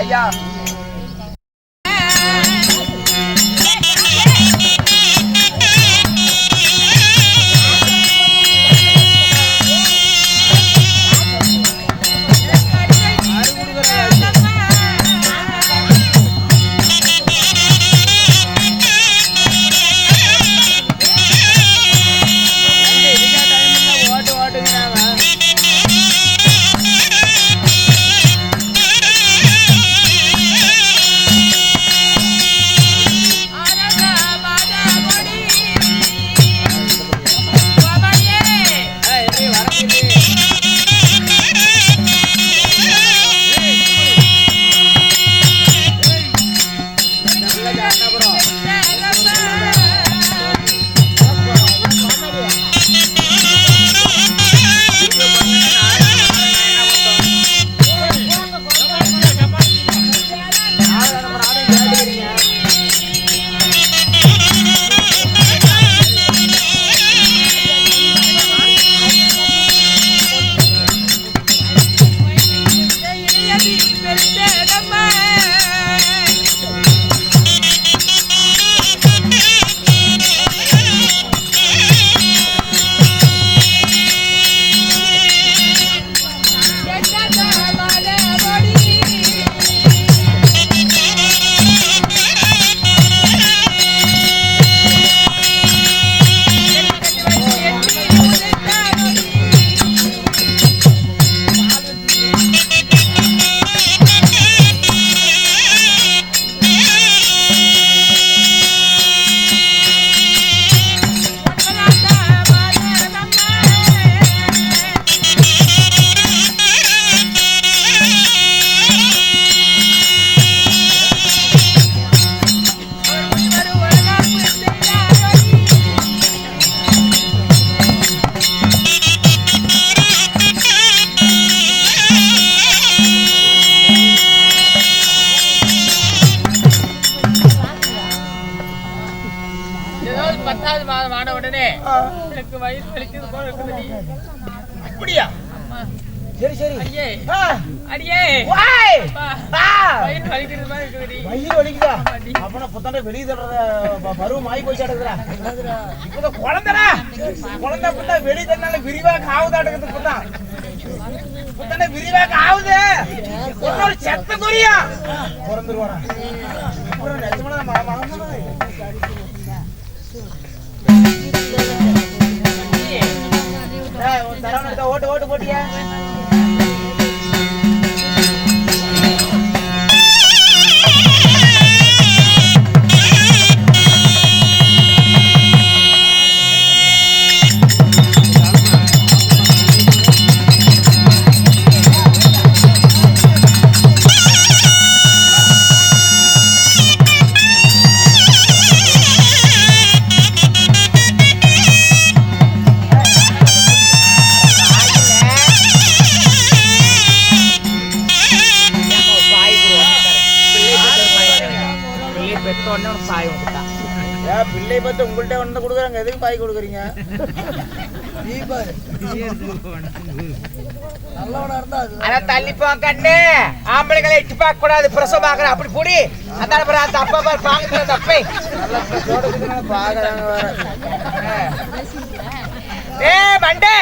ஐயா அப்படியா? சரி சரி. அடியே அடியே வயிறு வலிக்குது மாதிரி இருக்குதுடி. வயிறு வலிக்குதா? அப்பனா புத்தாண்ட வெளிய தடறத பருவம் ஆயி போய் சாடுதுடா. இப்போ குழந்தைடா. குழந்தை புத்தா வெளிய தடனால விரிவா காவுதாடுறது புத்தா. புத்தாண்ட விரிவா காவுது. ஒரு செத்த குறியா. பொறந்துருவாடா. அப்புறம் நிஜமான மகமா ஓட்டு ஓட்டு போட்டியா? பிள்ளை பார்த்து உங்கள்கிட்ட வந்து கொடுக்குறாங்க, எதுக்கு பாய் கொடுக்குறீங்க? தள்ளிப்போ கண்ணு ஆம்பளைகளை எட்டு பார்க்க கூடாது, பிரசவம் பார்க்கற அப்படி போடி. அந்த அப்பா பாக்குற தப்பை பாக்குறாங்க. ஏ மண்டே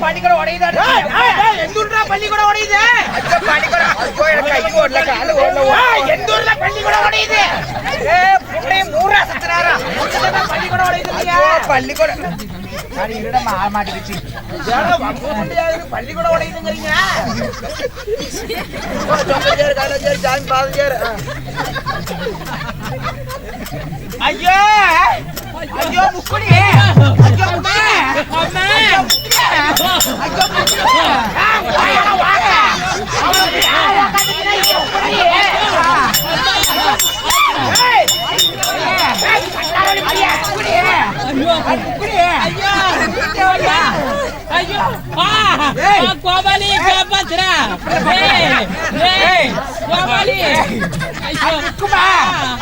பள்ளிக்கூட உடையுது. பள்ளிக்கூட உடையுது. பள்ளிக்கூட உடையுது. மாட்டிக்கிச்சு. பள்ளிக்கூட உடையுதுங்கிறீங்க. ஐயோ ஐயோ முக்குடி. ஐயோ ஐயோ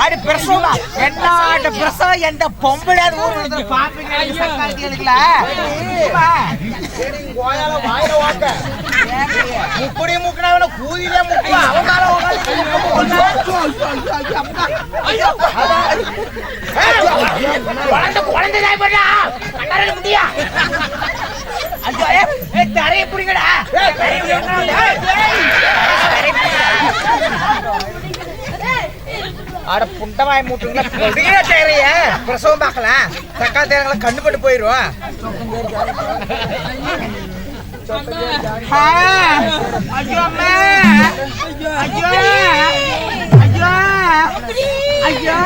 அது பிரசவமா என்னோட பிரசவம் எந்த பொம்பளை ஊர்ல பாப்பீங்களா முப்படி முக்கின கூதியிலே முக்கிய அவகால குழந்தை முடியா தரைய புடிங்கடா அட புண்டமாய் மூட்டுங்களா தேவைய பிரசவம் பார்க்கலாம் தக்காளி தேவைகளை கண்டுபட்டு போயிரும் ஐயோ அம்மா ஐயோ ஐயோ ஐயோ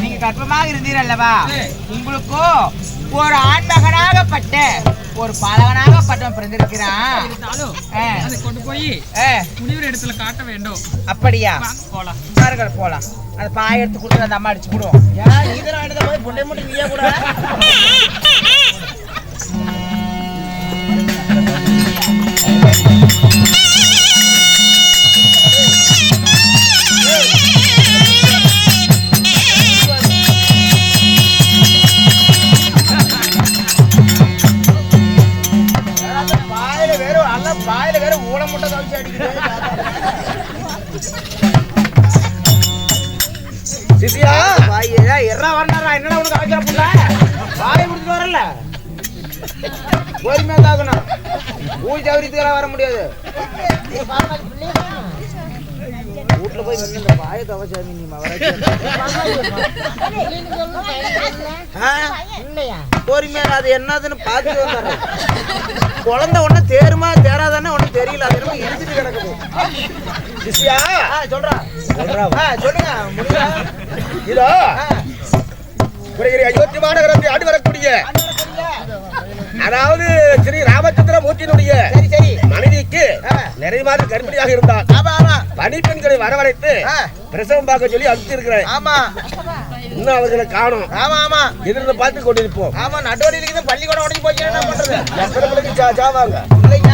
நீங்க கர்ப்பமாக இருந்தீரல்லவா உங்களுக்கு ஒரு ஆண்மகனாகப்பட்ட ஒரு பாலகனாகப்பட்டவன் பிறந்திருக்கிறான் கொண்டு போய் முனிவர் இடத்துல காட்ட வேண்டும் அப்படியா போலாம் போலாம் அந்த பாய எடுத்து கொடுத்து அந்த அம்மா அடிச்சு விடுவோம் நீதான் போய் பொண்டை மட்டும் நீயா கூட பாயில வேற ஊட முட்டை கவிச்சு அடிக்குது சிசியா பாயா எறா வரனாரா என்னடா உனக்கு கவிச்சா புள்ள பாயை குடிச்சிட்டு வரல கோயில்மே தாக்கணும் ஊழ் சவரியத்துக்கெல்லாம் வர முடியாது வீட்டுல போய் இந்த பாயை கவச்சாமி நீ பொறுமையா அது என்னதுன்னு பார்த்து வந்தாரு குழந்தை ஒண்ணு தேருமா தேராதானே ஒண்ணு தெரியல அது என்னமோ எழுதிட்டு கிடக்குது சிசியா சொல்றா சொல்லுங்க முடியல இதோ அயோத்தி மாநகரத்தை ஆண்டு வரக்கூடிய அதாவது ஸ்ரீ ராமச்சந்திர மூர்த்தியினுடைய மனைவிக்கு நிறைவாக கர்ப்பிணியாக இருந்தார் பணிப்பெண்களை வரவழைத்து பிரசவம் பார்க்க சொல்லி அனுப்பிச்சு இருக்கிறேன் இன்னும் அவர்களை காணும் எதிர்த்து பார்த்து கொண்டிருப்போம் நடுவடியில பள்ளிக்கூடம் உடஞ்சி போச்சு என்ன பண்றது எத்தனை பிள்ளைக்கு சாவாங்க இல்லைங்க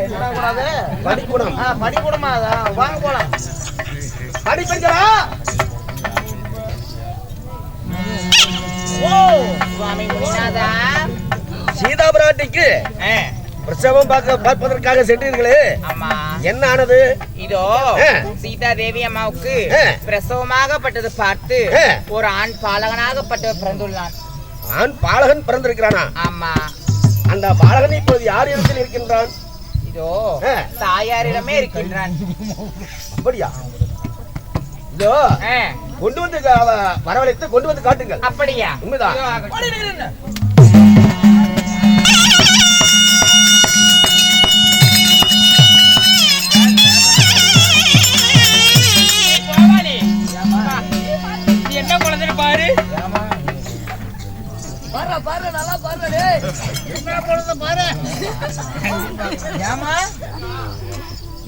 என்ன கூடாது படிக்கூடம் படிக்கூடமா வாங்க போலாம் படிப்பெண்களா சீதா பிராட்டிக்கு பிரசவம் பார்ப்பதற்காக சென்றீர்களே என்ன ஆனது இதோ சீதா தேவி அம்மாவுக்கு பிரசவமாகப்பட்டது பார்த்து ஒரு ஆண் பாலகனாகப்பட்டவர் பிறந்துள்ளான். ஆண் பாலகன் பிறந்திருக்கிறானா? ஆமா. அந்த பாலகன் இப்போது யார் இடத்தில் இருக்கின்றான்? இதோ தாயாரிடமே இருக்கின்றான். அப்படியா? இதோ கொண்டு வந்து வரவழைத்து கொண்டு வந்து காட்டுங்கள். அப்படியா? உண்மைதான். என்ன குழந்தை பாரு பாரு நல்லா பாரு என்ன குழந்தை பாரு. ஏமா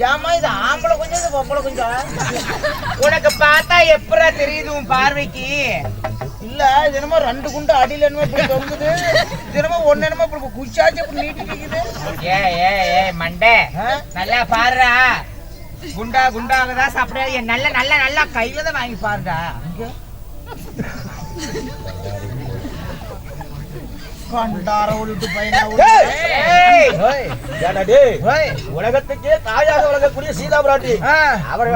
ஏமா இது ஆம்பளை கொஞ்சம் இது பொம்பளை கொஞ்சம் உனக்கு பார்த்தா எப்பரா தெரியுது உன் பார்வைக்கு? இல்ல தினமோ ரெண்டு குண்டு அடியில என்னமோ இப்படி தொங்குது, தினமோ ஒன்னு என்னமோ இப்படி குச்சாச்சு இப்படி நீட்டி நிக்குது. ஏ மண்டே நல்லா பாருடா. குண்டா குண்டாங்கதான் சாப்பிடாது. நல்ல நல்ல நல்லா கையில தான் வாங்கி பாருடா. உலகத்துக்கே தாயாக வழங்கக்கூடிய சீதா பிராட்டி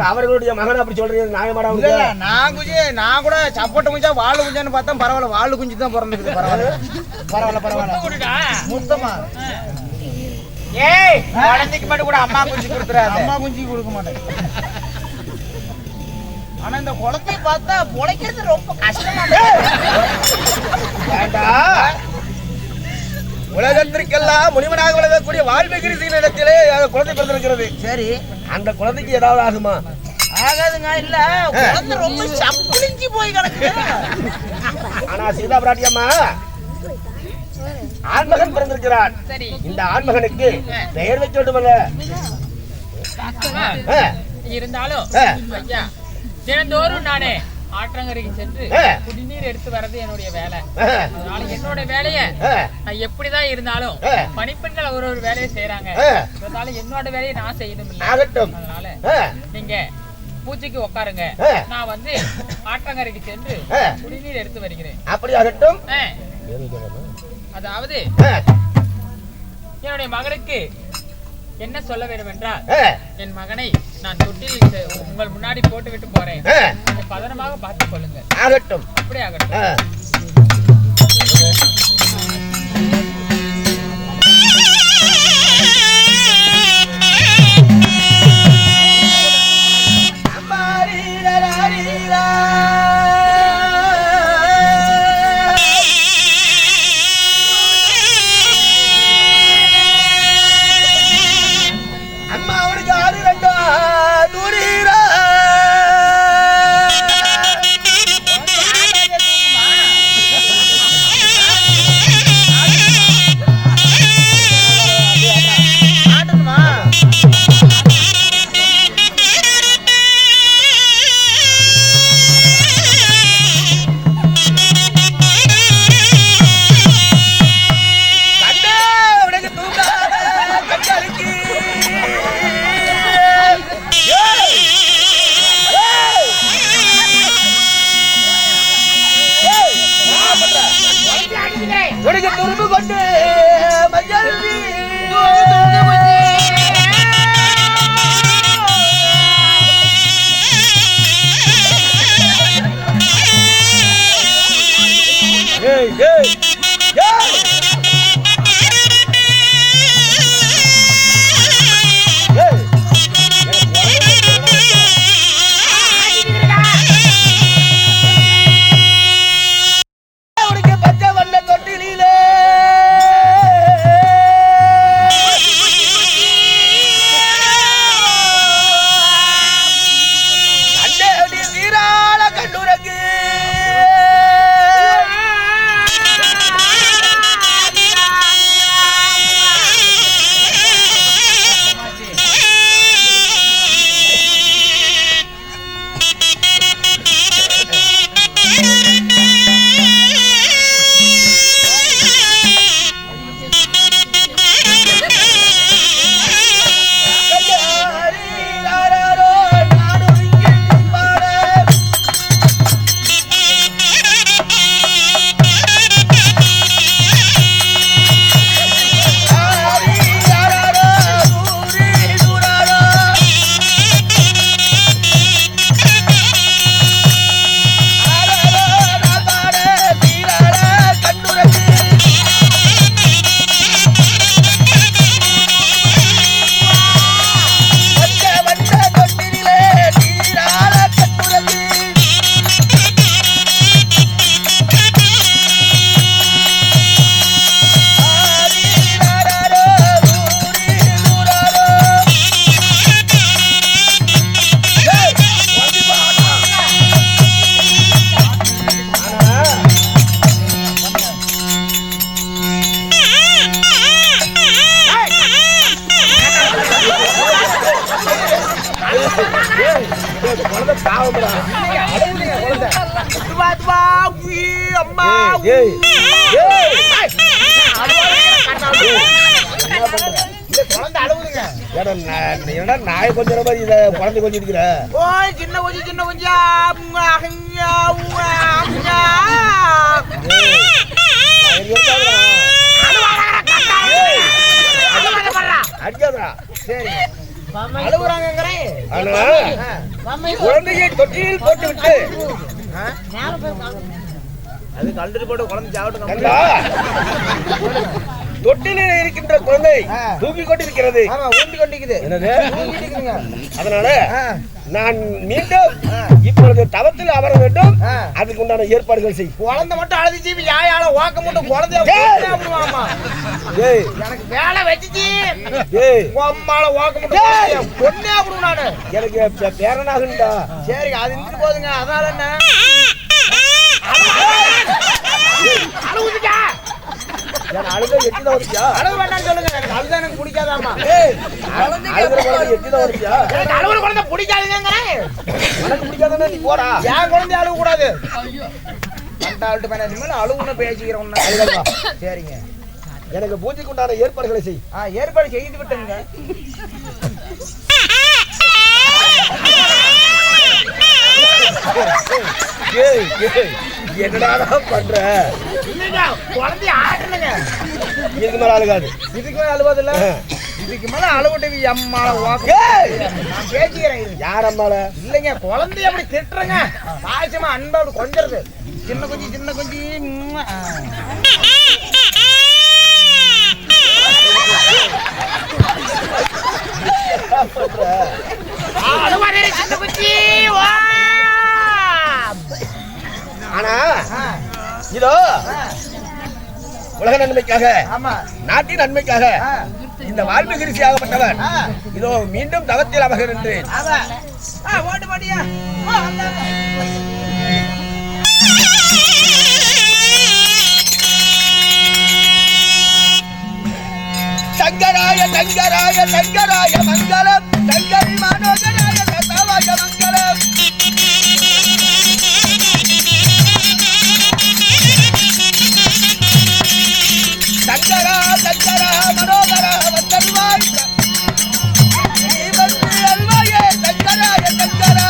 அவர்களுடைய மகன் அப்படி சொல்றீங்க நியாயமாடா? நான் கூட சப்போட்ட குஞ்சா வாழு குஞ்சான்னு பார்த்தா பரவாயில்ல, வாழு குஞ்சு தான் பிறந்துருக்கு. பரவாயில்ல பரவாயில்ல மொத்தமா. ஏய் குழந்தைக்கு மட்டும் கூட அம்மா குஞ்சு கொடுத்துறாரு. அம்மா குஞ்சு கொடுக்க மாட்டேன். ஆனா இந்த குழந்தைய பார்த்தா பொழைக்கிறது ரொம்ப கஷ்டமா உலகத்திற்கெல்லாம் முனிவனாக விளங்கக்கூடிய வால்மீகி இடத்திலே குழந்தை பிறந்திருக்கிறது. சரி, அந்த குழந்தைக்கு ஏதாவது ஆகுமா? ஆகாதுங்க. இல்ல குழந்தை ரொம்ப சப்புளிஞ்சு போய் கிடக்கு. ஆனா சீதா பிராட்டியம்மா ஆண்மகன் பிறந்திருக்கிறான். இந்த ஆண்மகனுக்கு பெயர் வைக்க வேண்டுமல்ல? இருந்தாலும் ஐயா, தினந்தோறும் நானே ஆற்றங்கரைக்கு சென்று குடிநீர் எடுத்து வர்றது என்னுடைய வேலை. அதனால என்னோட வேலைய நான் எப்படிதான் இருந்தாலும் பணிப்பெண்கள் ஒரு வேலையை செய்யறாங்க. அதனால என்னோட வேலையை நான் செய்யணும் இல்ல. அதனால நீங்க பூஜைக்கு உட்காருங்க, நான் வந்து ஆற்றங்கரைக்கு சென்று குடிநீர் எடுத்து வருகிறேன். அப்படி ஆகட்டும். அதாவது என்னுடைய மகனுக்கு என்ன சொல்ல வேண்டும் என்றால், என் மகனை நான் தொட்டில் உங்கள் முன்னாடி போட்டு விட்டு போறேன், பதனமாக பார்த்துக் கொள்ளுங்க. ஆகட்டும், அப்படி ஆகட்டும். நாய் கொஞ்சம் மாதிரி குழந்தை கொஞ்சம் இருக்கிற சின்ன கொஞ்சம் சின்ன கொஞ்சம் சரி குழந்தையை தொட்டியில் போட்டு விட்டு அது கழுத்து போட்டு குழந்தை சாப்பிட்டு தொட்டிலில் இருக்கின்ற குழந்தை தூக்கி கொண்டிருக்கிறது. ஆமா, ஊண்டி கொண்டிருக்குது. என்னது? ஊண்டிட்டு இருக்குங்க. அதனால நான் மீண்டும் இப்பொழுது தவத்தில் அமர வேண்டும். அதுக்கு உண்டான ஏற்பாடுகள் செய். குழந்தை மட்டும் அழுதுச்சு, யாயால ஓக்க மட்டும் குழந்தைய எனக்கு வேலை வச்சுச்சு. அம்மால ஓக்க மட்டும் பொண்ணே அப்படி நானு எனக்கு பேரனாகுண்டா. சரி, அது இருந்துட்டு போதுங்க. அதனால என்ன அழுகுதுக்கா? அழுத எட்டிதான் வருச்சா? அழுக வேண்டாம்னு சொல்லுங்க. எனக்கு அழுதான் எனக்கு பிடிக்காதாமா. அழுகிற குழந்தை எட்டிதான் வருச்சா? எனக்கு அழுகுற குழந்தை பிடிக்காதுங்க. எனக்கு பிடிக்காதுன்னா நீ போடா. என் குழந்தை அழுக கூடாது. கண்டாள்ட்டு பையன் இனிமேல் அழுகுன்னு பேசிக்கிறோம். சரிங்க, எனக்கு பூஜைக்கு உண்டான ஏற்பாடுகளை செய். ஏற்பாடு செய்து விட்டுங்க. என்னடா பண்ற? குழந்தைய ஆட்டணுங்க. இதுக்கு மேல அழுகாது. இதுக்கு மேல அழுவாது இல்ல. இதுக்கு மேல அழுவிட்டு அம்மால ஓக்க நான் பேசிக்கிறேன். இது யார் அம்மால? இல்லைங்க, குழந்தைய அப்படி திட்டுறங்க. பாசமா அன்பா அப்படி கொஞ்சிருது. சின்ன கொஞ்சி ஆனா இதோ உலக நன்மைக்காக, நாட்டின் நன்மைக்காக இந்த வால்மீகி ரிஷியாகப்பட்டவர் இதோ மீண்டும் தவத்தில் அமர்கின்றேன். சங்கராய சங்கராய சங்கராய மங்களம், சங்கரி மனோகராய கதாவாய மங்களம். சங்கரா சங்கரா மனோகரா வந்தருவாய் அல்வாயே சங்கராய சங்கரா.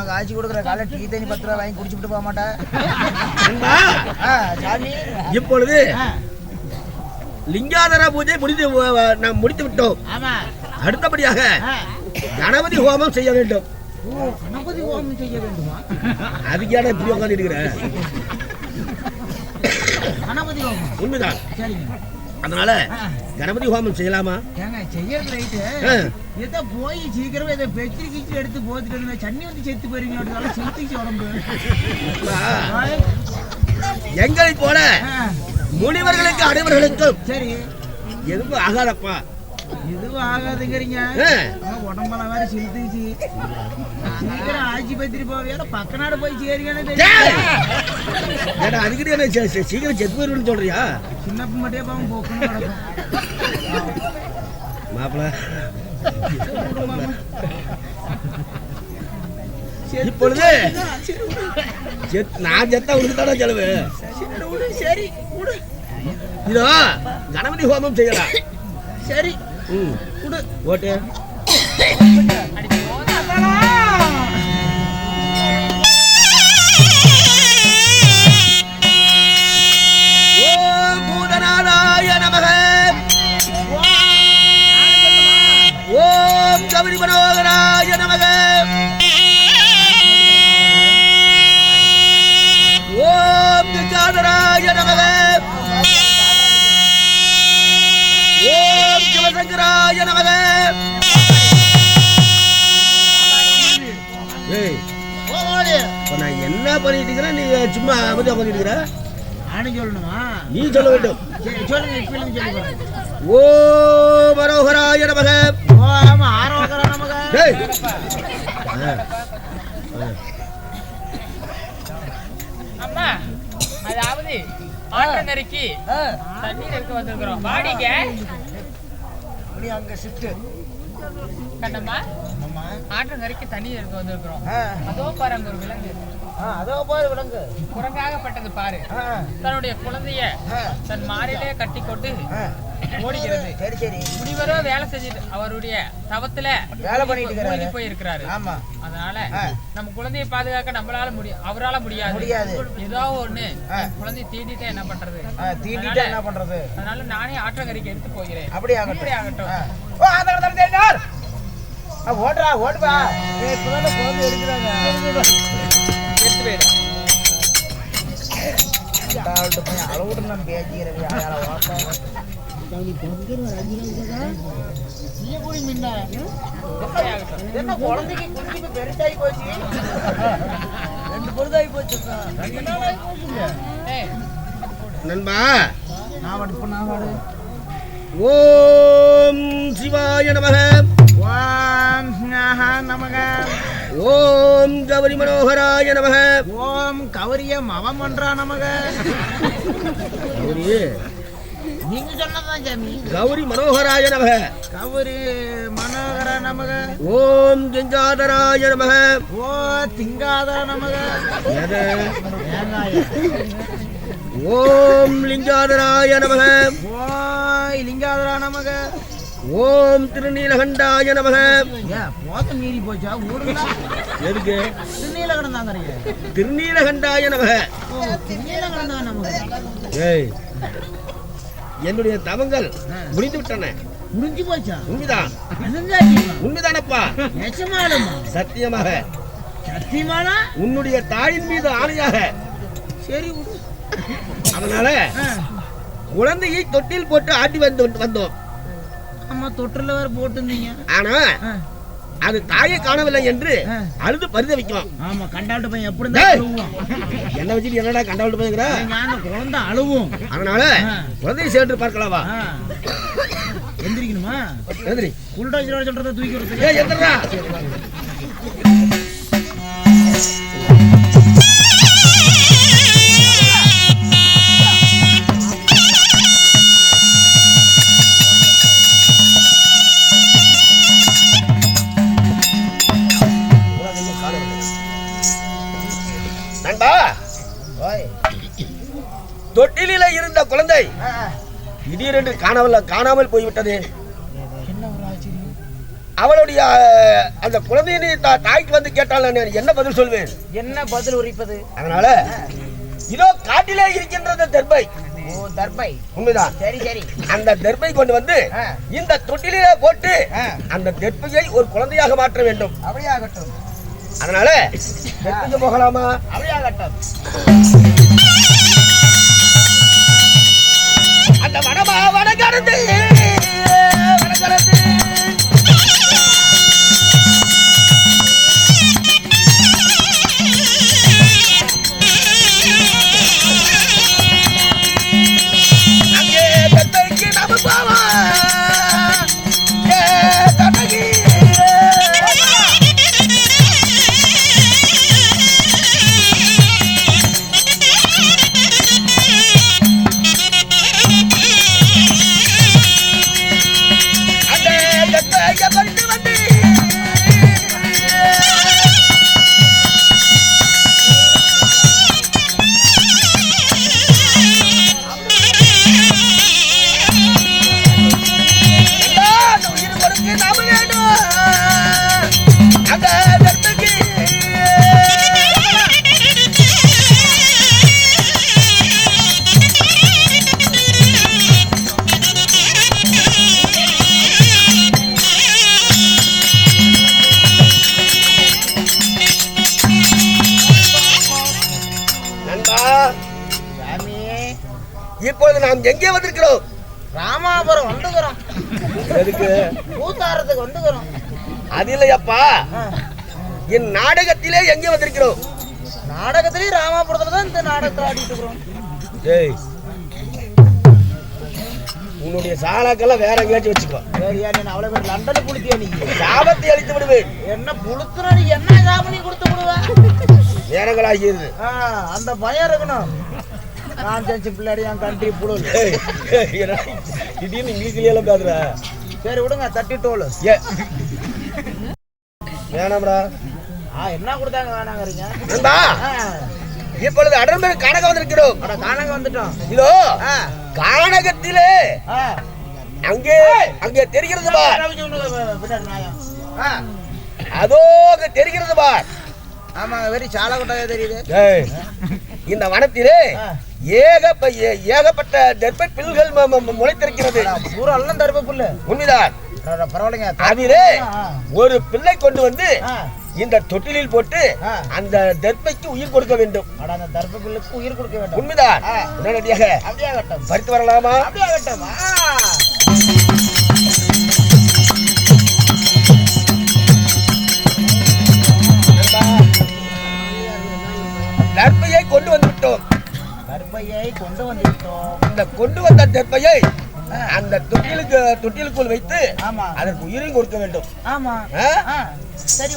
காய்ச்சி கொடுக்குற காலை டீ தண்ணி 10 ரூபா வாங்கி குடிச்சுட்டு போக மாட்டேன். இப்பொழுது லிங்காதர பூஜை முடித்து விட்டோம். அடுத்தபடியாக கணபதி ஹோமம் செய்ய வேண்டும். கணபதி ஹோமம் செய்ய வேண்டுமா? அதுக்கான இப்படி உட்காந்து இருக்கிறேன். கணபதி ஹோமம் உண்மைதான். சரிங்க. அதனால கணபதி ஹோமம் செய்யலாமா? ஏங்க செய்யறது ரைட்டு. ஏதோ போய் சீக்கிரமா ஏதோ பெட்ரி கிச்சி எடுத்து போத்துட்டு இருந்தா சன்னி வந்து செத்து போறீங்க. செத்துச்சு உடம்பு. எங்களை போல முனிவர்களுக்கு அனைவர்களுக்கும் சரி எதுவும் ஆகாதப்பா. எதுவும் ஆகாதுங்கிறீங்க. உடம்பெல்லாம் வேற செலுத்துச்சு. சீக்கிரம் ஆட்சிபத்திரி போவேல பக்க நாடு போய் சேருங்கன்னு அதுக்கிட்டே சீக்கிரம் செத்து போயிருன்னு சொல்றியா? சின்னப்பு மட்டும் பாவம் போக்குன்னு நடக்கும். மாப்பிள்ள இப்பொழுது நான் செத்தா உனக்குதான செலவு. சரி இதோ கணபதி ஹோமம் செய்யலாம். சரி ஓட்டு ஓம் பூதநாதாய நமக. ஓம் கபடி மனோகராய நமக. ஓம் கஜாதராய நமக. ஓம் சிவசங்கராய நமக. பண்ணிட்டு இருக்கிற நீ சும்மா அமைதியா பண்ணிட்டு இருக்கிற நானும் சொல்லணுமா? நீ சொல்ல வேண்டும். சரி சொல்லுங்க, இப்ப சொல்லி பாருங்க. ஓ மனோகராய நமக. ஓம் ஆரோகர நமக. டேய் அம்மா, அதாவது ஆற்றங்கரைக்கு தண்ணீர் எடுக்க வந்திருக்கிறோம். வாடிங்க. நீ அங்க ஷிஃப்ட். கண்ணம்மா, அம்மா. ஆற்றங்கரைக்கு தண்ணீர் எடுக்க வந்திருக்கிறோம். ஆ. அதோ பாரு, அங்க ஒரு விலங்கு. அதோ போய் விலங்கு. குரங்காகப்பட்டது பாரு. ஆ. தன்னுடைய குழந்தைய ஆ. தன் மாரிலே கட்டி கொண்டு ஆ. ஓடுகிறது. சரி சரி. முனிவரோ வேலை செஞ்சுட்டு அவருடைய தவத்துல வேலை பண்ணிட்டு இருக்கிறாரு. போய் இருக்கிறாரு. ஆமா. அதனால ஆ. நம்ம குழந்தையை பாதுகாக்க நம்மளால அவரால முடியாது. ஏதோ ஒண்ணு குழந்தையை தீண்டிட்டா என்ன பண்றது? தீண்டிட்டா என்ன பண்றது? அதனால நானே ஆற்றங்கரைக்கு எடுத்து போகிறேன். அப்படி அப்படி ஆகட்டும். ஓ அதனால தான் தேனார். ஓடுறா ஓடுவா. இப்பதான் குழந்தை எடுக்கிறாங்க. எடுத்து போயிடு. டால்ட் போய் அளவுடு நான் பேசிக்கிறேன். யாரால வாப்பா. என்ன குழந்தைக்கு குஞ்சுக்கு பெருசாகி போச்சு. 2 பொழுதாகி போச்சு. 2 நாள் ஆகி போச்சுங்க. நண்பா நான் வாடு. ஓம் சிவாய நமக. ஓம் நமக. ஓம் கௌரி மனோகராய நமக. ஓம் கௌரிய மவமன்றா நமக. கௌரி நீங்க சொன்னதான் சாமி. கௌரி மனோகராய நமக. கௌரி மனோகர நமக. ஓம் கங்காதராய நமக. ஓ திங்காதர நமக. ஓம் லிங்காதராய நமக. ஓ லிங்காதரா நமக. ஓம் திருநீலகண்டாய நமக. போத்த மீறி போச்சா ஊருல? எதுக்கு? திருநீலகண்டம் தாங்க. திருநீலகண்டாய நமக. திருநீலகண்டம் தான் நமக. ஏய், என்னுடைய தவங்கள் முடிந்து விட்டன. முடிஞ்சு போச்சா? உண்மைதான். உண்மைதானப்பா? நிஜமாலுமா? சத்தியமாக. சத்தியமானா? உன்னுடைய தாயின் மீது ஆணையாக. சரி. அதனால குழந்தையை தொட்டில் போட்டு ஆட்டி வந்தோம். ஆமா, தொட்டில வேற போட்டுருந்தீங்க. ஆனா அது தாயை காணவில்லை என்று அழுது பரிதவிக்கும். ஆமா, கண்டாட்டு பையன் எப்படி இருந்தா அழுவும். என்ன வச்சுட்டு என்னடா கண்டாட்டு பையங்கிற? குழந்தை அழுவும். அதனால குழந்தையை சேர்த்து பார்க்கலாவா? எந்திரிக்கணுமா? எந்திரி. குல்டாஜ் சொல்றத தூக்கி விடுறது. ஏய் எந்திரா. தொட்டிலில இருந்த குழந்தை திடீரென்று காணாமல் போய்விட்டது. அவளுடைய அந்த குழந்தையை தாய்க்கு வந்து கேட்டால் என்ன பதில் சொல்வேன்? என்ன பதில் உரைப்பது? அதனால இதோ காட்டிலே இருக்கின்றது தர்பை. ஓ தர்பை. உண்மைதான். சரி சரி. அந்த தர்பை கொண்டு வந்து இந்த தொட்டிலே போட்டு அந்த தர்பையை ஒரு குழந்தையாக மாற்ற வேண்டும். அப்படியே ஆகட்டும். அதனால தர்பைக்கு போகலாமா? அப்படியே ஆகட்டும். அந்த வனமா வனகரந்து அங்கே தந்தைக்கு நம்ம போவா தனகி இப்பொழுது நாம் எங்கே வந்திருக்கிறோம்? ராமாபுரம் வந்துக்கிறோம். எதுக்கு? கூத்தாரத்துக்கு வந்துக்கிறோம். அது இல்லையப்பா, என் நாடகத்திலே எங்கே வந்திருக்கிறோம்? நாடகத்திலேயே ராமாபுரத்துல தான் இந்த நாடகத்தை ஆடிட்டு இருக்கிறோம். டேய் உன்னுடைய சாலாக்கெல்லாம் வேற எங்கேயாச்சும் வச்சுக்கோ. சரியா நீ அவ்வளவு பேர் லண்டன்ல குளித்தியா நீ? சாபத்தை அழித்து விடுவேன். என்ன புளுத்துனா நீ என்ன சாபனி கொடுத்து விடுவ? நேரங்களாகிறது. அந்த பயம் இருக்கணும். நான் செஞ்சு பிள்ளைடி என் கண்ட்ரி புழு. திடீர்னு இங்கிலீஷ்ல எல்லாம் பேசுற. சரி விடுங்க 32. வேணாம்டா. என்ன கொடுத்தாங்க வேணாங்கிறீங்க? நண்பா இப்பொழுது அடர்மேல் கானகம் வந்திருக்கிறோம். கானகம் வந்துட்டோம். இதோ கானகத்திலே அங்கே அங்கே தெரிகிறது பார். அதோ அங்க தெரிகிறது பார். ஆமாங்க வெறி சாலை கொட்டாவே தெரியுது. இந்த வனத்திலே ஏகப்பட்ட தர்ப பில்கள் முளைத்திருக்கிறது. பூரா எல்லாம் தர்ப புல்லு. உண்மைதான். பரவாயில்லைங்க. அதிலே ஒரு பிள்ளை கொண்டு வந்து இந்த தொட்டிலில் போட்டு அந்த தர்பைக்கு உயிர் கொடுக்க வேண்டும். அந்த தர்ப புல்லுக்கு உயிர் கொடுக்க வேண்டும். உண்மைதான். உடனடியாக அப்படியாகட்டும். பறித்து வரலாமா? அப்படியாகட்டும். தர்பையை கொண்டு வந்து விட்டோம். தர்பையை கொண்டு வந்து விட்டோம். இந்த கொண்டு வந்த தர்பையை அந்த தொட்டிலுக்குள் வைத்து அதற்கு உயிரை கொடுக்க வேண்டும். ஆமா சரி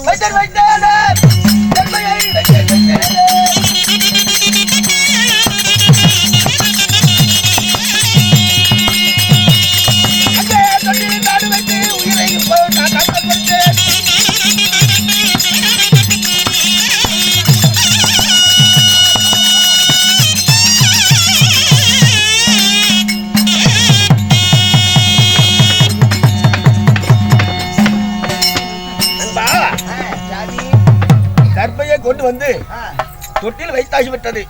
தர்பையை கொண்டு வந்து தொட்டில் வைத்தாகிவிட்டது.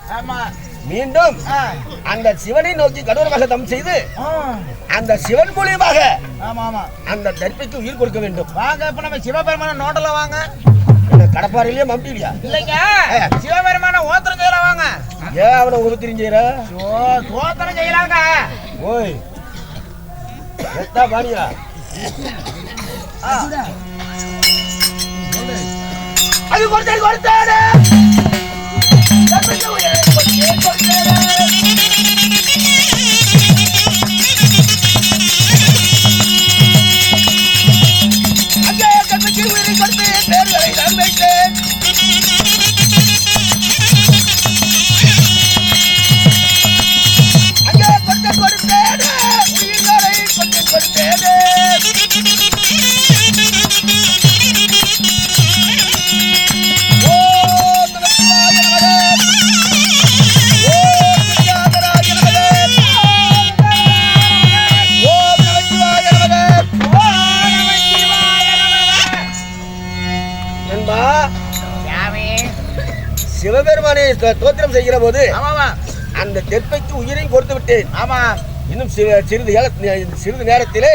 மீண்டும் அந்த சிவனை நோக்கி கடவுளாக தம் செய்து அந்த சிவன் மூலியமாக அந்த தர்பைக்கு உயிர் கொடுக்க வேண்டும். வாங்க இப்ப நம்ம சிவபெருமான நோட்டல வாங்க. கடப்பாறையிலேயே மம்பிடியா இல்லைங்க சிவபெருமான ஓத்திரம் செய்யலாம் வாங்க. ஏன் அவனை உருத்திரம் செய்யற? ஓத்திரம் செய்யலாங்க. ஓய் எத்தா பாரியா அது கொடுத்தாரு அங்கே கண்ணுக்கு உயிரை கொடுத்து பேர்களை நான் வைத்தேன். அங்கே கொடுத்தேன் உயிர்களை கொடுத்தேன். சிவபெருமானை தோத்திரம் செய்கிற போது அந்த தெற்பைக்கு உயிரையும் கொடுத்து விட்டேன். ஆமா இன்னும் சிறிது நேரத்திலே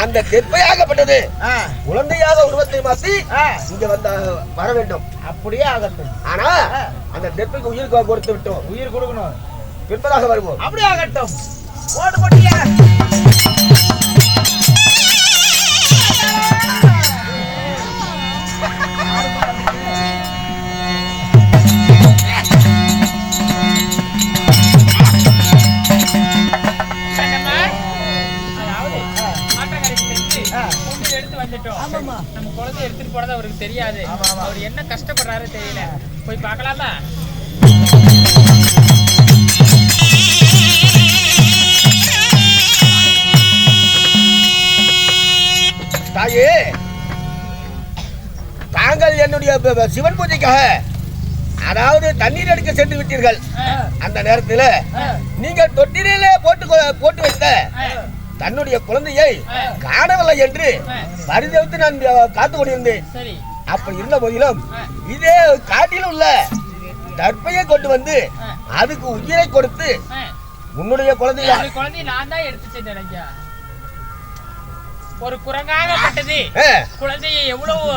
அந்த தெற்பையாகப்பட்டது குழந்தையாக உருவத்தை மாற்றி இங்க வர வேண்டும். அப்படியே ஆகட்டும். ஆனா அந்த தெற்பைக்கு உயிர் கொடுத்து விட்டோம். உயிர் கொடுக்கணும். பின்பதாக வருவோம். அப்படியே ஆகட்டும். ஓடு போட்டியா நம்ம குழந்தை எடுத்துட்டு போறது அவருக்கு தெரியாது. அவர் என்ன கஷ்டப்படுறாரு தெரியல. போய் பார்க்கலாமா? தாயே தாங்கள் என்னுடைய சிவன் பூஜைக்காக அதாவது தண்ணீர் எடுக்க சென்று விட்டீர்கள். அந்த நேரத்தில் நீங்கள் தொட்டிலே போட்டு வைத்த தன்னுடைய குழந்தையை காணவில்லை என்று பரிதவித்து நான் காத்து கொண்டிருந்தேன். அப்ப இருந்த போதிலும் இதே காட்டில் உள்ள தர்பையை கொண்டு வந்து அதுக்கு உயிரை கொடுத்து உன்னுடைய குழந்தையை நான் தான் எடுத்து சென்றேன். ஒரு குரங்காகப்பட்டது குழந்தையை எவ்வளவு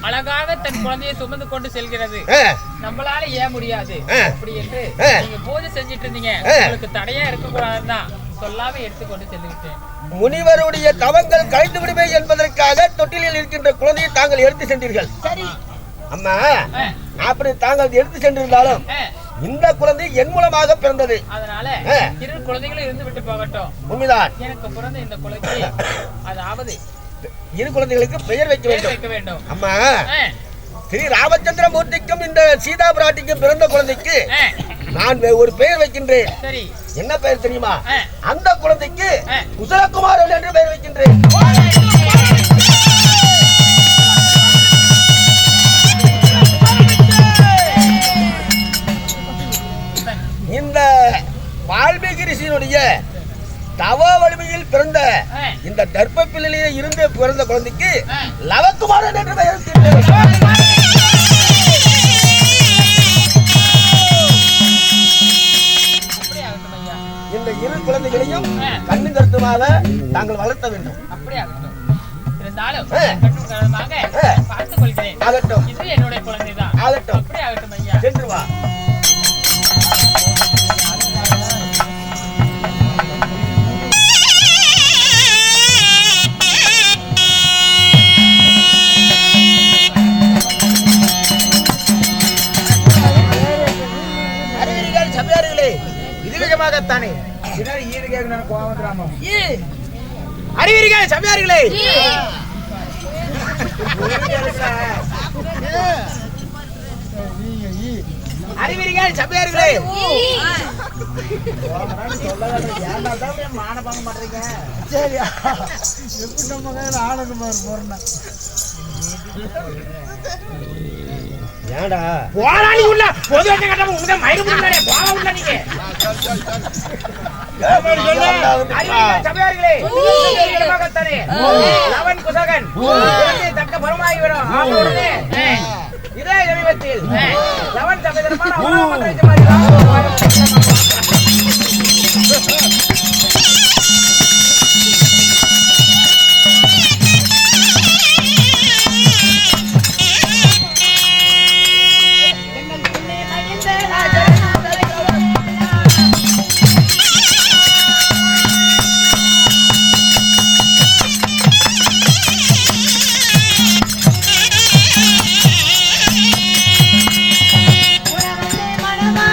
அழகாக தன் குழந்தையை சுமந்து கொண்டு செல்கிறது. நம்மளால ஏன் முடியாது அப்படி என்று நீங்க பூஜை செஞ்சிட்டு இருந்தீங்க. உங்களுக்கு தடையா இருக்க கூடாதுதான் சொல்லாம எடுத்துக்கொண்டு செல்லுகிட்டேன். முனிவருடைய தவங்கள் கலைந்து விடுமே என்பதற்காக தொட்டிலில் இருக்கின்ற குழந்தையை தாங்கள் எடுத்து சென்றீர்கள். சரி அம்மா அப்படி தாங்கள் எடுத்து சென்றிருந்தாலும் இந்த குழந்தை என் மூலமாக பிறந்தது. அதனால இரு குழந்தைகளும் இருந்து விட்டு போகட்டும். உண்மைதான். எனக்கு பிறந்த இந்த குழந்தை அதாவது இரு குழந்தைகளுக்கு பெயர் வைக்க வேண்டும். அம்மா, ஸ்ரீ ராமச்சந்திர மூர்த்திக்கும் இந்த சீதா பிராட்டிக்கும் பிறந்த குழந்தைக்கு நான் ஒரு பெயர் வைக்கின்றேன். என்ன பெயர் தெரியுமா? அந்த குழந்தைக்கு குசலகுமாரன் என்று பெயர் வைக்கின்றேன். இந்த வால்மீகி ரிஷியினுடைய தவ வலிமையில் பிறந்த இந்த தர்ப்ப பிள்ளையிலே இருந்து பிறந்த குழந்தைக்கு லவகுமாரன் என்று பெயர் வைக்கின்றேன். இந்த இரு குழந்தைகளையும் கண்ணு கருத்துமாக தாங்கள் வளர்த்த வேண்டும். பார்த்துக் கொள்கிறேன். ஆகட்டும். இது என்னுடைய குழந்தைதான். ஆகட்டும். அப்படி ஆகட்டும் ஐயா. சென்று வா. அறிவியல் சபையார்களே, இதுவிதமாகத்தானே ஈடு கேட்கணும் கோவந்திராமம். அறிவியல் சபையார்களே, அறிவியல் சபையார்களே, மானபாங்க மாட்டீங்க. சரியா? எப்படி நம்ம கையில ஆளுநர் போறேன். ஏடா போராளி உள்ள பொது வண்டி கட்டாம உங்க மயிறு முன்னாடி போவா உள்ள நீங்க. சபையார்களே, இடமாகத்தானே லவன் குசகன் தக்க பரமாகி வரும். ஆமோடனே இதே சமீபத்தில் லவன் சபைதரமான அவமானத்தை வைத்த மாதிரி மனமா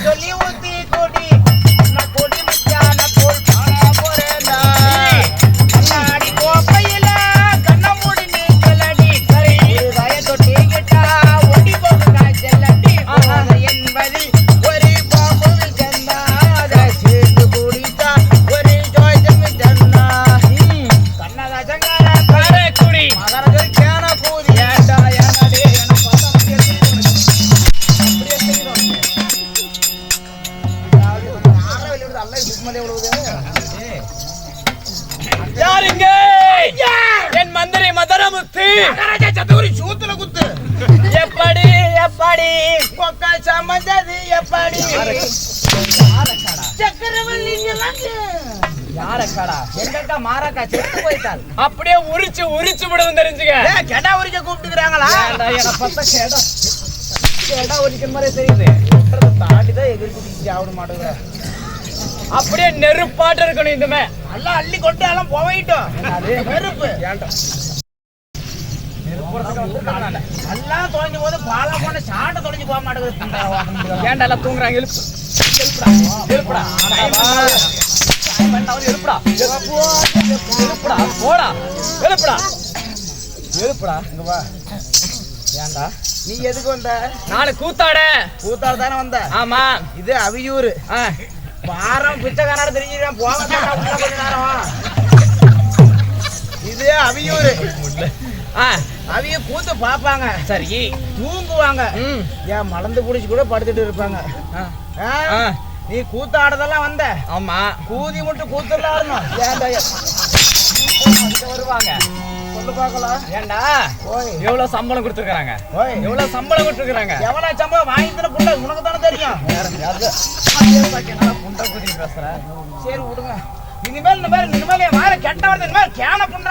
சொல்லி ஊத்தி கொடி நான் கொடி முச்சான போல் காண போறேன்டா கண்ணாடி கோப்பையில கண்ண மூடி நீ செல்லடி சரி வய தொட்டி கிட்டா ஓடி போகுதா செல்லடி என்பது ஒரு பாம்புவில் சென்னா அதை சேர்த்து குடித்தா ஒரு ஜோய்தம் சென்னா கண்ணதா சங்கார காரக்குடி மகரஜர் கேன கூதி ஏண்டா ஏனடே என பார்த்தா யாருங்க என் மந்திரி மதரமுத்து சதுரி சூத்துல குத்து எப்படி எப்படி கொக்கா சமந்தது எப்படி சக்கரவள்ளி யாரக்காடா எங்கக்கா மாறாக்கா செத்து போயிட்டாள். அப்படியே உரிச்சு விடுவோம் தெரிஞ்சுக்க. கெடா உரிக்க கூப்பிட்டுக்கிறாங்களா என்ன பார்த்தா கேடா ஒரிக்கிற மாதிரி தெரியுது. தாண்டிதான் எகிரி குடிச்சு ஆக மாட்டேங்கிற. அப்படியே நெருப்பாட்டு இருக்கணும். இதுமே நல்லா அள்ளி கொண்டு எல்லாம் போயிட்டோம். நெருப்பு எல்லாம் தொலைஞ்சு போது பால போன சாட்டை தொலைஞ்சு போக மாட்டேங்குது. ஏன்டா எல்லாம் தூங்குறாங்க? எழுப்புடா போடா எழுப்புடா இங்க வா. ஏன்டா நீ எதுக்கு வந்த? நாளை கூத்தாட தானே வந்த? ஆமா. இது அவியூர் பாரம் பிச்சைக்கார தெரிஞ்சுக்கிறேன். போக கொஞ்ச நேரம். இது அவியூர். அவிய கூத்து பாப்பாங்க. சரி தூங்குவாங்க. ஏன் மலந்து குடிச்சு கூட படுத்துட்டு இருப்பாங்க. நீ கூத்தாடுதெல்லாம் வந்த? ஆமா. கூதி மட்டும் கூத்துலாம் ஆடணும். ஏன்டா வருவாங்க சொல்லு பாக்கலாம். ஏண்டா ஓய் எவ்வளவு சம்பளம் கொடுத்துருக்காங்க? ஓய் எவ்வளவு சம்பளம் கொடுத்துருக்காங்க? எவ்வளவு சம்பளம் வாங்கிட்டு புண்டை உனக்கு தானே தெரியும். புண்டை குதி பேசுற. சரி விடுங்க. இனிமேல் மாற கெட்ட வருது. இனிமேல் கேன புண்டை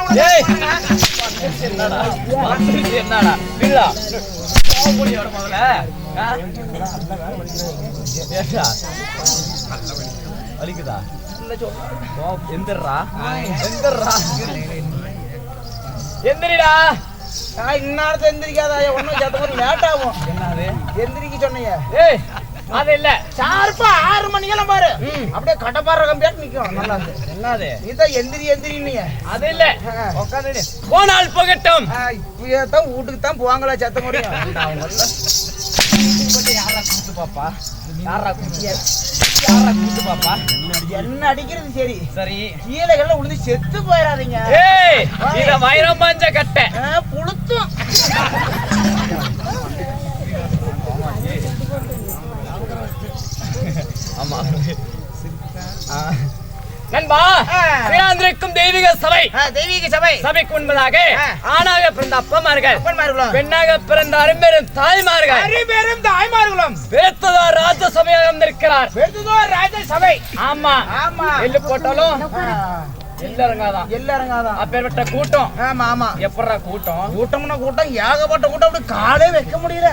என்னடா இல்ல முதல்ல வலிக்குதா? எந்திரா எந்திரிடா. இந்நேரத்தை எந்திரிக்காதா? ஒன்னும் சத்தம் லேட் ஆகும். என்னது எந்திரிக்க சொன்னீங்க? ஏய் அது இல்ல. ஷார்ப்பா 6 மணிக்கெல்லாம் பாரு. அப்படியே கடப்பாற கம்பியாட்டு நிக்கும். நல்லா இருக்கு. என்னது நீதான் எந்திரி நீ. அது இல்ல. உட்காந்து போனால் போகட்டும். இப்பயே தான் வீட்டுக்கு தான் போவாங்களா சத்தம் முடியும். யாரா கூத்து பாப்பா? என்ன அடிக்கிறது? சரி சரி கீழே விழுந்து செத்து போயிடாதீங்க. ஏய் இத வைரம் பஞ்ச கட்டை புளுத்தும். ஆமா நண்பா, பிராந்திருக்கும் தெய்வீக சபை. தெய்வீக சபை சபைக்கு முன்பதாக ஆணாக பிறந்த அப்பமார்கள், அப்பன்மார்களும், பெண்ணாக பிறந்த அரும்பெரும் தாய்மார்கள், அரும்பெரும் தாய்மார்களும் பேர்த்ததோ ராஜ சபையாக இருக்கிறார். பேர்த்ததோ ராஜ சபை. ஆமா ஆமா. எள்ளு போட்டாலும் எல்லறங்காதான். அப்பேற்பட்ட கூட்டம். ஆமா ஆமா. எப்படா கூட்டம்? கூட்டம்னா கூட்டம், ஏகப்பட்ட கூட்டம். அப்படி காலே வைக்க முடியல.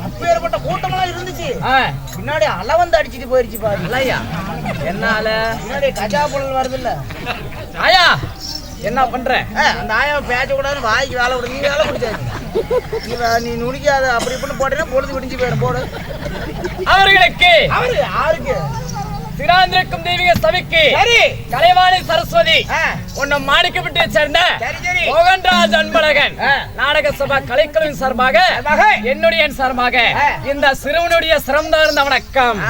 அப்பேற்பட்ட கூட்டம்லாம் இருந்துச்சு. பின்னாடி அலை வந்து அடிச்சுட்டு போயிருச்சு பாரு. இல்லையா? என்னால பின்னாடி கஜா புயல் வருது இல்ல? ஆயா என்ன பண்ற? அந்த ஆயாவை பேச கூடாதுன்னு வாய்க்கு வேலை விடு. நீ வேலை பிடிச்சாச்சு. நீ நுடிக்காத. அப்படி இப்படின்னு போட்டேன்னா பொழுது விடிஞ்சு போயிடும். போடு. அவர்களுக்கு யாருக்கு? பிராந்திருக்கும் தெய்வீக சபைக்கு சரி கலைவாணி சரஸ்வதி உன்னை மாணிக்கப்பட்டு சேர்ந்த மோகன்ராஜ் அன்பழகன் நாடக சபா கலைக்குழுவின் சார்பாக என்னுடைய சார்பாக இந்த சிறுவனுடைய சிறந்தார்ந்த வணக்கம்.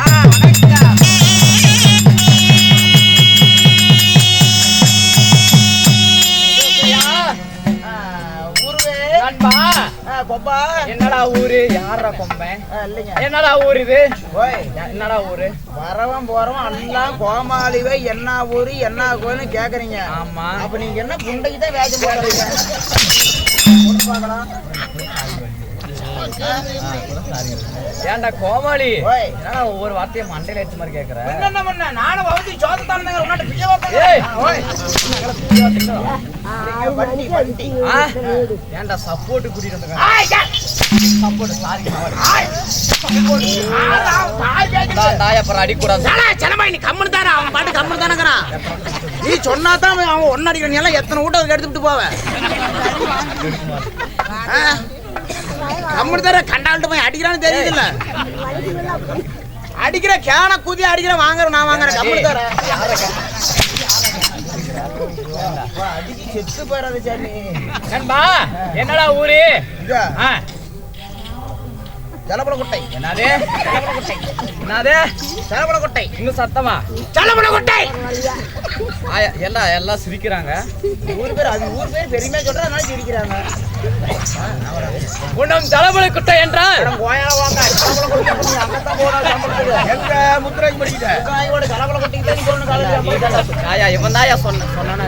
என்னடா ஊரு? யாரா கொம்பன்? என்னடா ஊர் இது? என்னடா ஊரு? வரவன் போறவன் எல்லாம் கோமாளிவே என்ன ஊரு என்ன கோயில்னு கேக்குறீங்க. ஆமா. அப்ப நீங்க என்ன புண்டைக்கு தான் வேகம் போடுறீங்க? ஏன்டா கோமாளி என்னடா ஒவ்வொரு வார்த்தையும் மண்டையில ஏற்ற மாதிரி கேக்குற? என்ன பண்ண? நானும் வந்து சோதத்தானுங்க உன்னாட்ட பிச்சை ஏன்டா சப்போர்ட் கூட்டிட்டு வந்தாங்க. சப்போர்ட் சாரி தாயப்பற அடி கூடாது. நீ கம்முன்னு தானே. அவன் பாட்டு கம்முன்னு தானேங்கிறான். நீ சொன்னா தான் அவன் ஒன்னு அடிக்கிற. நீ எல்லாம் எத்தனை ஊட்ட எடுத்துட்டு போவ? கம்முன்னு தானே. கண்டாள்கிட்ட போய் அடிக்கிறான்னு தெரியுது இல்ல? அடிக்கிற கேன கூதி அடிக்கிற வாங்குறேன் நான் வாங்குறேன் கம்பெனி தரேன் அடிக்கி செத்து போறாது சாமி நண்பா என்னடா ஊரு ஜலபலக்கொட்டை என்னது என்னது ஜலபலக்கொட்டை இன்னும் சத்தமா ஜலபலக்கொட்டை எல்லாம் சிரிக்கிறாங்க ஊர் பேர் அது ஊர் பேர் பெருமையா சொல்றா அதனால சிரிக்கிறாங்க உன்னும் ஜலபல குட்டை என்றால் கோயால வாங்க ஜலபலக்கொட்டை அங்கதான் போறாங்க சம்பளத்துக்கு எங்க முத்துராஜ் படிக்கிட்ட காயோட ஜலபலக்கொட்டைக்கு தான் போறணும் காலேஜ் ஆயா இவன் தாயா சொன்னானா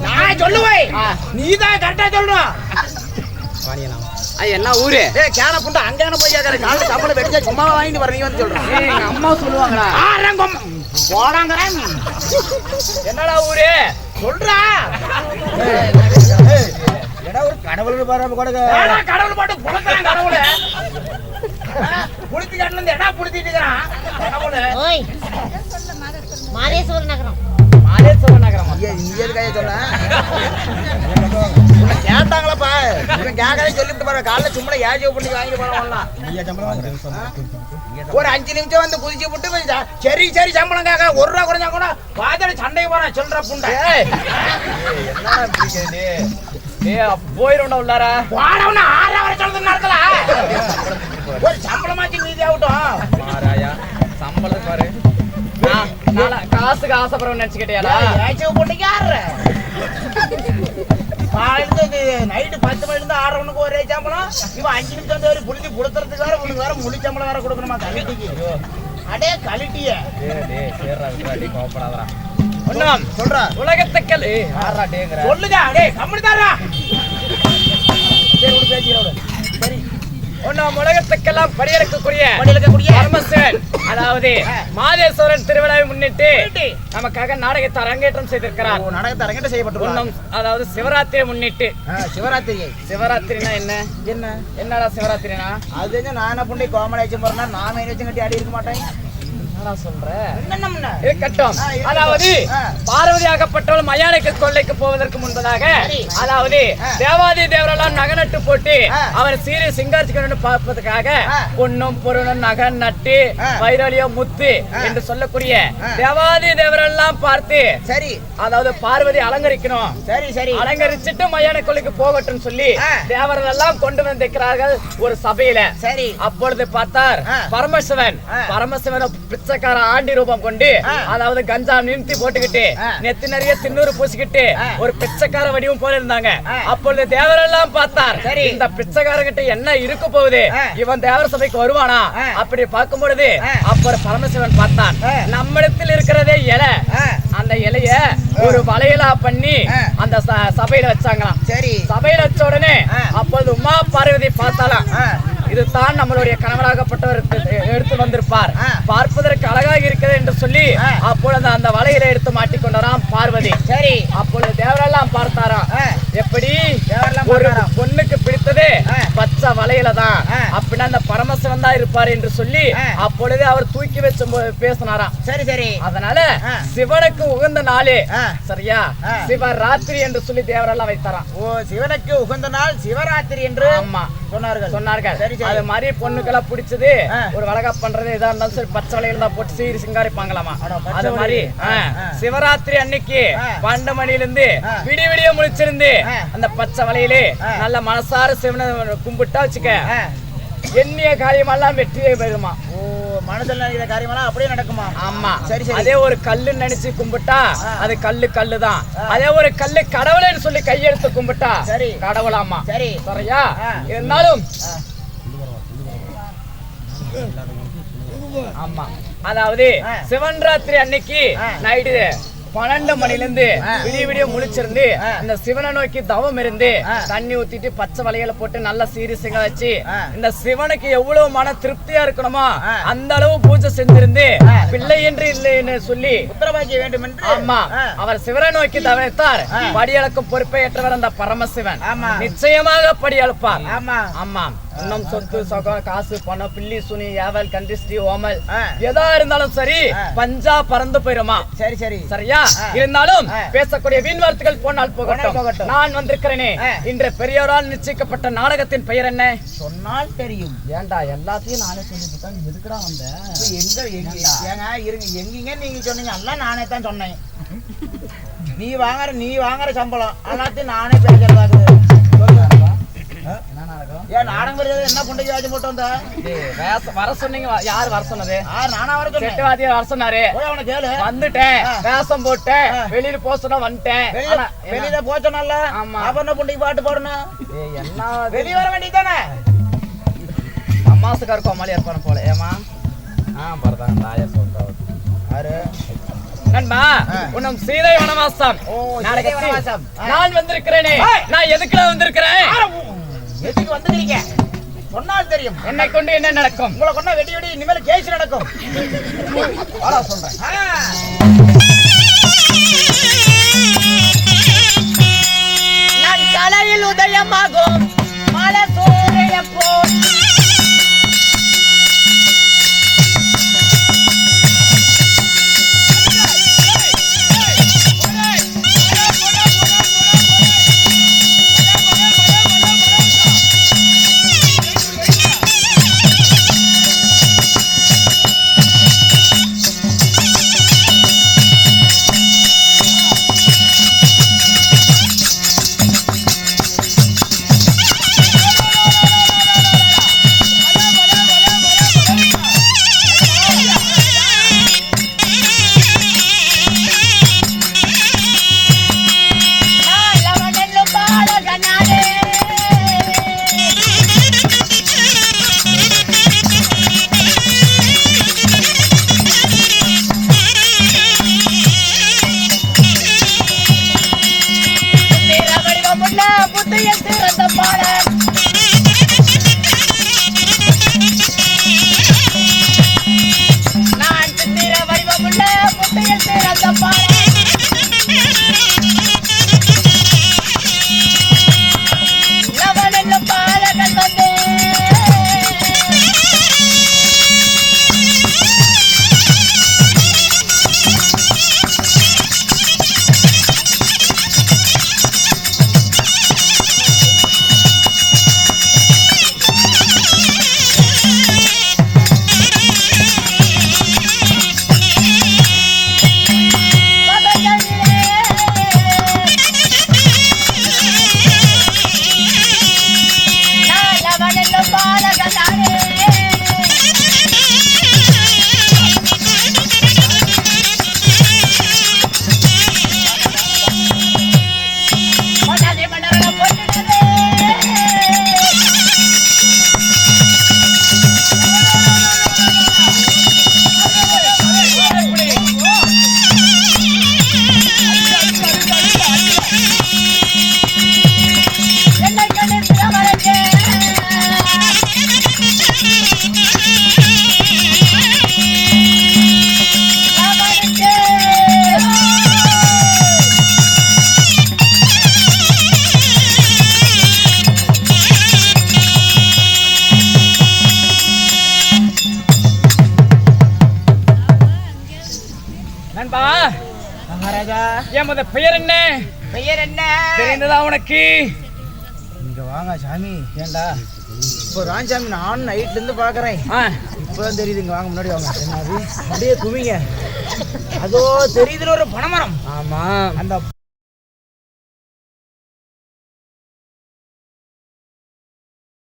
நான் சொல்லுவேன் நீதான் கரெக்டா சொல்லணும் என்ன ஊரு ஏய் கேன புண்டை அங்கன போய் கேக்குற காலைல சம்பளம் வெடிச்சா சும்மா வாங்கிட்டு வர நீ வந்து சொல்றேன் எங்க அம்மா சொல்லுவாங்களா போடாங்கறேன் என்னடா ஊரு சொல்றா எடா ஒரு கடவுள் பாரு கூட கடவுள் பாட்டு புலத்தான் கடவுளே புளித்தி காட்டுல இருந்து எடா புளித்திட்டு இருக்கறான் கடவுளே ஓய் மாதேஸ்வர நகரம் மாதேஸ்வர நகரம் ஐயா இங்க இருக்கைய சொல்ற கேட்டாங்களப்பா இவன் கேக்கறே சொல்லிட்டு பாரு காலைல சும்மா ஏஜோ பண்ணி வாங்கிட்டு போறவன்லாம் ஐயா சம்பளம் ஒரு 5 நிமிஷம் வந்து குதிச்சு விட்டு சரி சரி சம்பளம் கேக்க 1 ரூபா குறைஞ்சா கூட வாதட சண்டைக்கு போறான் சொல்ற புண்டை என்னடா பிடிக்குது போயிடும்டா உள்ளார வாடவன 6 வரை சொல்றது நடக்கல ஒரு சம்பளமாச்சு மீதி ஆகட்டும் மாராயா சம்பளம் பாரு காசுக்கு ஆசைப்படுறவன் நினைச்சுக்கிட்டியாடா ஏஜோ பண்ணிக்க ஆடுற காலையில நைட்டு 10 மணில இருந்து ஆடுறவனுக்கு ஒரே சம்பளம் இவன் 5 நிமிஷம் வந்து ஒரு புளிச்சு புடுத்துறதுக்கு வேற உனக்கு வேற முழு சம்பளம் வேற கொடுக்கணுமா கலிட்டிக்கு அடே கலிட்டிய ஒண்ணும் சொல்றா உலகத்துக்கள் சொல்லுங்க அடே கம்பெனி தாரா சரி ஒரு பேசிக்கிறோம் சரி ஒன்னும் உலகத்துக்கெல்லாம் படியெடுக்கக்கூடிய பரமசிவன் அதாவது மாதேஸ்வரன் திருவிழாவை முன்னிட்டு நமக்காக நாடகத்தை அரங்கேற்றம் செய்திருக்கிறார் நாடகத்தை அரங்கேற்றம் செய்யப்பட்டுள்ளோம் அதாவது சிவராத்திரியை முன்னிட்டு சிவராத்திரினா என்ன என்ன என்னடா சிவராத்திரினா அது நான் என்ன புண்டை கோமலை வச்சு போறேன்னா நான் வச்சு கட்டி ஆடி இருக்க மாட்டேன் அதாவது பார்வதியாகப்பட்டவள் மயானைக்கு கொள்ளைக்கு போவதற்கு முன்பதாக அதாவது தேவாதி தேவரெல்லாம் நகை நட்டு போட்டு அவர் சீரை சிங்காரிச்சுக்கணும்னு பார்ப்பதற்காக பொன்னும் பொருளும் நகை நட்டு வைரலியோ முத்து என்று சொல்லக்கூடிய தேவாதி தேவரெல்லாம் பார்த்து சரி அதாவது பார்வதி அலங்கரிக்கணும் சரி சரி அலங்கரிச்சுட்டு மயான கொள்ளைக்கு போகட்டும் சொல்லி தேவர்கள் எல்லாம் கொண்டு வந்திருக்கிறார்கள் ஒரு சபையில சரி அப்பொழுது பார்த்தார் பரமசிவன் பிச்சைக்கார ஆண்டி ரூபம் கொண்டு அதாவது கஞ்சா நிறுத்தி போட்டுக்கிட்டு நெத்தி நிறைய திண்ணூறு பூசிக்கிட்டு ஒரு பிச்சைக்கார வடிவம் போல இருந்தாங்க அப்பொழுது தேவரெல்லாம் பார்த்தார் இந்த பிச்சைக்காரங்கிட்ட என்ன இருக்க போகுது இவன் தேவர சபைக்கு வருவானா அப்படி பார்க்கும் பொழுது அப்ப பரமசிவன் பார்த்தான் நம்மிடத்தில் இருக்கிறதே இலை அந்த இலைய ஒரு வளையலா பண்ணி அந்த சபையில வச்சாங்களாம் சரி சபையில வச்ச உடனே அப்பொழுது உமா பார்வதி பார்த்தாலாம் இதுதான் நம்மளுடைய கணவராகப்பட்டவர் எடுத்து வந்திருப்பார் பார்ப்பதற்கு அழகாக இருக்கிறது என்று சொல்லி அப்பொழுது அந்த வலையில எடுத்து மாட்டிக்கொண்டாராம் பார்வதி சரி அப்பொழுது தேவரெல்லாம் பார்த்தாராம் எப்படி ஒரு பொண்ணுக்கு பிடித்தது பச்சை வலையில தான் அப்படின்னா அந்த பரமசிவன் தான் இருப்பார் என்று சொல்லி அப்பொழுது அவர் தூக்கி வச்சு பேசினாராம் சரி சரி அதனால சிவனுக்கு உகந்த நாளே சரியா சிவராத்திரி என்று சொல்லி தேவரெல்லாம் வைத்தாராம் ஓ சிவனுக்கு உகந்த நாள் சிவராத்திரி என்று ஆமா சொன்னார்கள் சரி அது மாதிரி பொண்ணுக்கெல்லாம் பிடிச்சது ஒரு வழக்கா பண்றது எதா இருந்தாலும் சரி பச்சை வலையில தான் போட்டு சீரி சிங்காரிப்பாங்களாமா அது மாதிரி சிவராத்திரி அன்னைக்கு 12 மணில இருந்து விடிய முழிச்சிருந்து அந்த பச்சை வலையிலே நல்ல மனசார சிவனை கும்பிட்டா வச்சுக்க எண்ணிய காரியமெல்லாம் வெற்றியே பெறுமா மனதில் நினைக்கிற காரியமெல்லாம் அப்படியே நடக்குமா ஆமா சரி சரி அதே ஒரு கல்லு நினைச்சு கும்பிட்டா அது கல்லு தான் அதே ஒரு கல்லு கடவுள்னு சொல்லி கையெடுத்து கும்பிட்டா சரி கடவுளாமா சரி சரியா இருந்தாலும் ஆமா அதாவது சிவன் ராத்திரி அன்னைக்கு நைட்டு 12 மணில இருந்து விடிய முழிச்சிருந்து இந்த சிவனை நோக்கி தவம் இருந்து தண்ணி ஊத்திட்டு பச்சை வலையில போட்டு நல்ல சீரியஸா வச்சு இந்த சிவனுக்கு எவ்வளவு மன திருப்தியா இருக்கணுமோ அந்த அளவு பூஜை செஞ்சிருந்து பிள்ளை என்று இல்லைன்னு சொல்லி உத்தரவாக்கிய வேண்டும் என்று ஆமா அவர் சிவனை நோக்கி தவத்தார் படியளக்கும் பொறுப்பை ஏற்றவர் அந்த பரமசிவன் நிச்சயமாக படியளப்பார் ஆமா ஆமா இன்னும் சொத்து சொகம் காசு பணம் பில்லி சுனி ஏவல் கந்திஸ்ரீ ஓமல் எதா இருந்தாலும் சரி பஞ்சா பறந்து போயிருமா சரி சரி சரியா இல்லையா? இருந்தாலும் பேசக்கூடிய வீண் வார்த்தைகள் போனால் போகட்டும். நான் வந்திருக்கிறேனே இன்று பெரியோரால் நிச்சயிக்கப்பட்ட நாடகத்தின் பெயர் என்ன? சொன்னால் தெரியும். ஏண்டா எல்லாத்தையும் நானே சொல்லிட்டு தான் எதுக்குடா வந்த? எங்க நீங்க சொன்னீங்க எல்லாம் நானே தான் சொன்னேன். நீ வாங்குற சம்பளம் எல்லாத்தையும் நானே பேசுறதாக்குது. என்ன நாடகம்? ஏன் நாடகம் வருது? என்ன புண்டைக்கு வாஜி போட்டு வந்த? வர சொன்னீங்க. யார் வர சொன்னது? நானா வர சொன்னேன். செட்டுவாதியார் வர சொன்னாரு. அவனை கேளு. வந்துட்டேன், வேஷம் போட்டேன், வெளியில போக சொன்னா வந்துட்டேன். வெளியில போச்சோம்ல. ஆமா. அப்ப என்ன புண்டைக்கு பாட்டு போடணும்? என்ன வெளிய வர வேண்டியதானே? அம்மாசுக்கார கோமாளி இருப்பான போல. ஏமா பரதான் தாயா சொல்றா நண்பா, உன்னம் சீதை வனவாசம் நாடகத்தில் நான் வந்திருக்கிறேனே. நான் எதுக்குலாம் வந்திருக்கிறேன்? எதுக்கு வந்துக்கிறீங்க சொன்னால் தெரியும். என்னை கொண்டு என்ன நடக்கும்? உங்களை கொண்டா வெடி வெடி இனிமேல் கேஸ் நடக்கும். சொல்றேன். நான் காலையில் உதயமாகும் மலை சூரிய போல் எமது பெயர் என்ன? பெயர் என்ன தெரிந்ததா உனக்கு? இங்க வாங்க சாமி. ஏண்டா இப்போ ராஞ்சாமி நான் நைட்ல இருந்து பாக்குறேன். இப்பதான் தெரியுது. இங்க வாங்க, முன்னாடி வாங்க. என்னது அப்படியே குவிங்க. அதோ தெரியுதுல ஒரு பனைமரம். ஆமா, அந்த